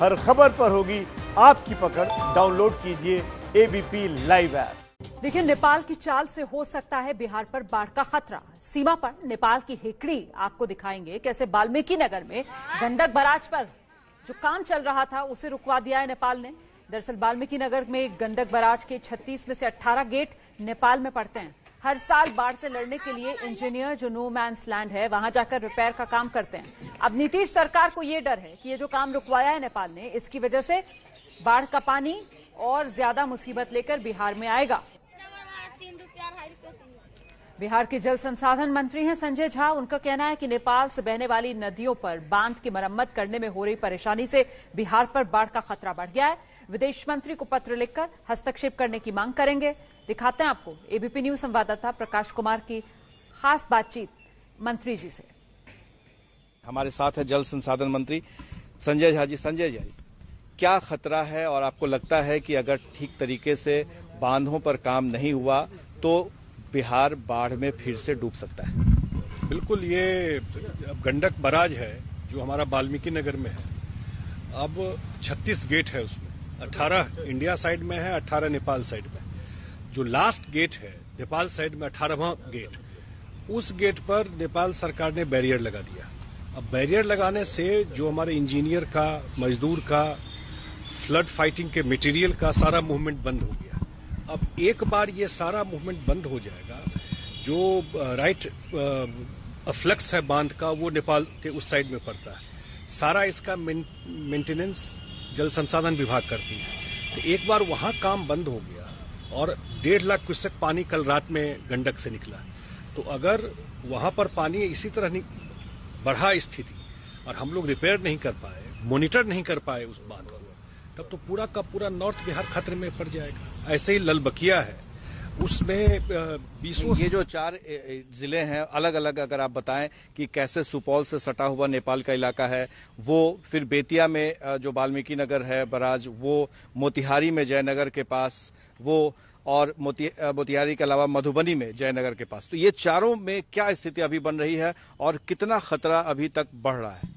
हर खबर पर होगी आपकी पकड़। डाउनलोड कीजिए एबीपी लाइव ऐप। देखिए, नेपाल की चाल से हो सकता है बिहार पर बाढ़ का खतरा। सीमा पर नेपाल की हेकड़ी आपको दिखाएंगे कैसे वाल्मीकि नगर में गंडक बराज पर जो काम चल रहा था उसे रुकवा दिया है नेपाल ने। दरअसल वाल्मीकि नगर में गंडक बराज के 36 में से 18 गेट नेपाल में पड़ते हैं। हर साल बाढ़ से लड़ने के लिए इंजीनियर जो नो मैंस लैंड है वहां जाकर रिपेयर का काम करते हैं। अब नीतीश सरकार को ये डर है कि ये जो काम रुकवाया है नेपाल ने, इसकी वजह से बाढ़ का पानी और ज्यादा मुसीबत लेकर बिहार में आएगा। बिहार के जल संसाधन मंत्री हैं संजय झा। उनका कहना है कि नेपाल से बहने वाली नदियों पर बांध की मरम्मत करने में हो रही परेशानी से बिहार पर बाढ़ का खतरा बढ़ गया है। विदेश मंत्री को पत्र लिखकर हस्तक्षेप करने की मांग करेंगे। दिखाते हैं आपको एबीपी न्यूज संवाददाता प्रकाश कुमार की खास बातचीत मंत्री जी से। हमारे साथ है जल संसाधन मंत्री संजय झा जी। संजय जी, क्या खतरा है और आपको लगता है कि अगर ठीक तरीके से बांधों पर काम नहीं हुआ तो बिहार बाढ़ में फिर से डूब सकता है? बिल्कुल, ये गंडक बराज है जो हमारा वाल्मीकि नगर में है। अब 36 गेट है, उसमें 18 इंडिया साइड में है, 18 नेपाल साइड में। जो लास्ट गेट है नेपाल साइड में 18वां गेट, उस गेट पर नेपाल सरकार ने बैरियर लगा दिया। अब बैरियर लगाने से जो हमारे इंजीनियर का, मजदूर का, फ्लड फाइटिंग के मटेरियल का सारा मूवमेंट बंद हो गया। अब एक बार ये सारा मूवमेंट बंद हो जाएगा, जो राइट फ्लक्स है बांध का वो नेपाल के उस साइड में पड़ता है। सारा इसका मेंटेनेंस जल संसाधन विभाग करती है। तो एक बार वहां काम बंद हो गया और 1.5 लाख क्यूसेक पानी कल रात में गंडक से निकला। तो अगर वहां पर पानी इसी तरह बढ़ा स्थिति और हम लोग रिपेयर नहीं कर पाए, मॉनिटर नहीं कर पाए उस बांध को, तब तो पूरा का पूरा नॉर्थ बिहार खतरे में पड़ जाएगा। ऐसे ही ललबकिया है, उसमें 20 ये जो 4 जिले हैं अलग अलग, अगर आप बताएं कि कैसे सुपौल से सटा हुआ नेपाल का इलाका है वो, फिर बेतिया में जो वाल्मीकि नगर है बराज वो, मोतिहारी में जयनगर के पास वो, और मोतिहारी के अलावा मधुबनी में जयनगर के पास। तो ये चारों में क्या स्थिति अभी बन रही है और कितना खतरा अभी तक बढ़ रहा है?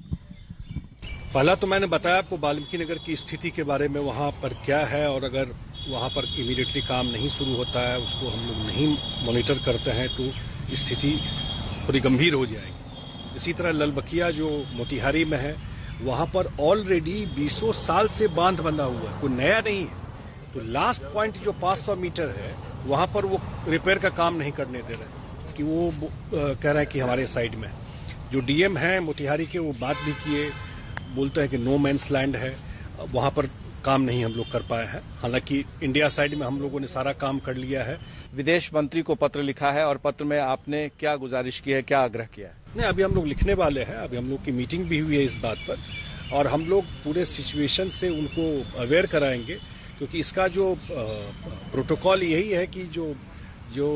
पहला तो मैंने बताया आपको वाल्मीकि नगर की स्थिति के बारे में, वहां पर क्या है, और अगर वहां पर इमीडिएटली काम नहीं शुरू होता है, उसको हम लोग नहीं मॉनिटर करते हैं तो स्थिति थोड़ी गंभीर हो जाएगी। इसी तरह ललबकिया जो मोतिहारी में है, वहां पर ऑलरेडी 20 साल से बांध बंधा हुआ है, कोई नया नहीं है। तो लास्ट पॉइंट जो 500 मीटर है वहां पर वो रिपेयर का काम नहीं करने दे रहे कि वो कह रहे हैं कि हमारे साइड में। जो डीएम है मोतिहारी के, वो बात भी किए, बोलते हैं कि नो मैंस लैंड है, वहां पर काम नहीं हम लोग कर पाए हैं। हालांकि इंडिया साइड में हम लोगों ने सारा काम कर लिया है। विदेश मंत्री को पत्र लिखा है और पत्र में आपने क्या गुजारिश की है, क्या आग्रह किया है? नहीं, अभी हम लोग लिखने वाले हैं। अभी हम लोग की मीटिंग भी हुई है इस बात पर, और हम लोग पूरे सिचुएशन से उनको अवेयर कराएंगे, क्योंकि इसका जो प्रोटोकॉल यही है कि जो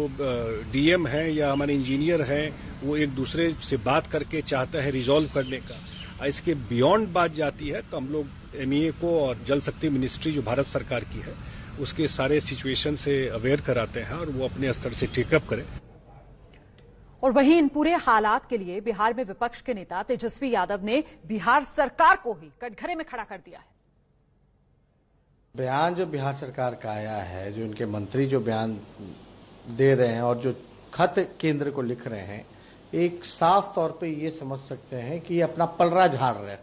डीएम है या हमारे इंजीनियर हैं वो एक दूसरे से बात करके चाहते हैं रिजॉल्व करने का। इसके बियॉन्ड बात जाती है तो हम लोग एमईए को और जल शक्ति मिनिस्ट्री जो भारत सरकार की है उसके सारे सिचुएशन से अवेयर कराते हैं और वो अपने स्तर से टेकअप करें। और वहीं इन पूरे हालात के लिए बिहार में विपक्ष के नेता तेजस्वी यादव ने बिहार सरकार को ही कटघरे में खड़ा कर दिया है। बयान जो बिहार सरकार का आया है, जो इनके मंत्री जो बयान दे रहे हैं और जो खत केंद्र को लिख रहे हैं, एक साफ तौर पे ये समझ सकते हैं कि ये अपना पलड़ा झाड़ रहे हैं।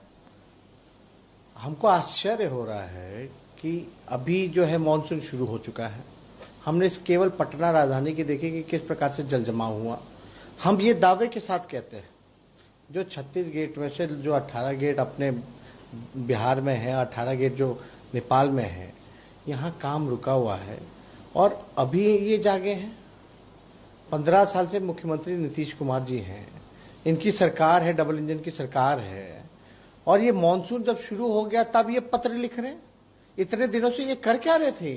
हमको आश्चर्य हो रहा है कि अभी जो है मानसून शुरू हो चुका है। हमने केवल पटना राजधानी की देखी कि किस प्रकार से जल जमाव हुआ। हम ये दावे के साथ कहते हैं जो 36 गेट में से जो 18 गेट अपने बिहार में है, 18 गेट जो नेपाल में है, यहाँ काम रुका हुआ है और अभी ये जागे हैं। 15 साल से मुख्यमंत्री नीतीश कुमार जी हैं, इनकी सरकार है, डबल इंजन की सरकार है, और ये मानसून जब शुरू हो गया तब ये पत्र लिख रहे हैं। इतने दिनों से ये कर क्या रहे थे?